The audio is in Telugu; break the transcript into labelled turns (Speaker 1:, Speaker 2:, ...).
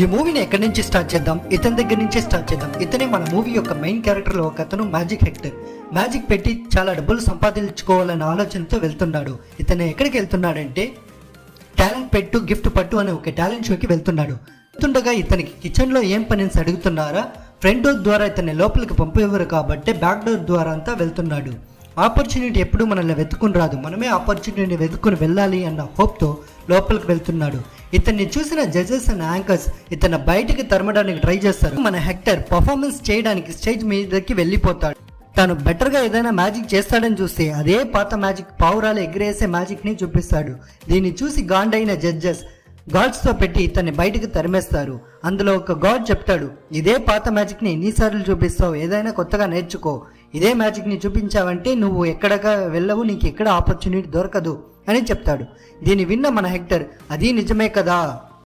Speaker 1: ఈ మూవీని ఎక్కడి నుంచి స్టార్ట్ చేద్దాం, ఇతని దగ్గర నుంచే స్టార్ట్ చేద్దాం. ఇతనే మన మూవీ యొక్క మెయిన్ క్యారెక్టర్ లో ఒక అతను మ్యాజిక్ హెక్టర్. మ్యాజిక్ పెట్టి చాలా డబ్బులు సంపాదించుకోవాలనే ఆలోచనతో వెళ్తున్నాడు. ఇతను ఎక్కడికి వెళ్తున్నాడంటే టాలెంట్ పెట్టు గిఫ్ట్ పట్టు అనే ఒక టాలెంట్ షోకి వెళ్తున్నాడు. వెళ్తుండగా ఇతనికి కిచెన్ లో ఏం పని అని అడుగుతున్నారా, ఫ్రంట్ డోర్ ద్వారా ఇతన్ని లోపలికి పంపేవారు కాబట్టి బ్యాక్ డోర్ ద్వారా అంతా వెళ్తున్నాడు. ఆపర్చునిటీ ఎప్పుడు మనల్ని వెతుకుని రాదు, మనమే ఆపర్చునిటీని వెతుకుని వెళ్ళాలి అన్న హోప్తో లోపలికి వెళ్తున్నాడు. ఇతన్ని చూసిన జడ్జెస్ అండ్ యాంకర్స్ ఇతను బయటికి తరమడానికి ట్రై చేస్తారు. మన హెక్టర్ పర్ఫార్మెన్స్ చేయడానికి స్టేజ్ మీదకి వెళ్ళిపోతాడు. తాను బెటర్గా ఏదైనా మ్యాజిక్ చేస్తాడని చూస్తే అదే పాత మ్యాజిక్ పావురాలు ఎగిరేసే మ్యాజిక్ని చూపిస్తాడు. దీన్ని చూసి గాండైన జడ్జెస్ గాడ్స్తో పెట్టి ఇతన్ని బయటికి తరిమేస్తారు. అందులో ఒక గాడ్ చెప్తాడు, ఇదే పాత మ్యాజిక్ని ఎన్నిసార్లు చూపిస్తావు, ఏదైనా కొత్తగా నేర్చుకో. ఇదే మ్యాజిక్ని చూపించావంటే నువ్వు ఎక్కడగా వెళ్ళవు, నీకు ఎక్కడ ఆపర్చునిటీ దొరకదు అని చెప్తాడు. దీన్ని విన్న మన హెక్టర్ అది నిజమే కదా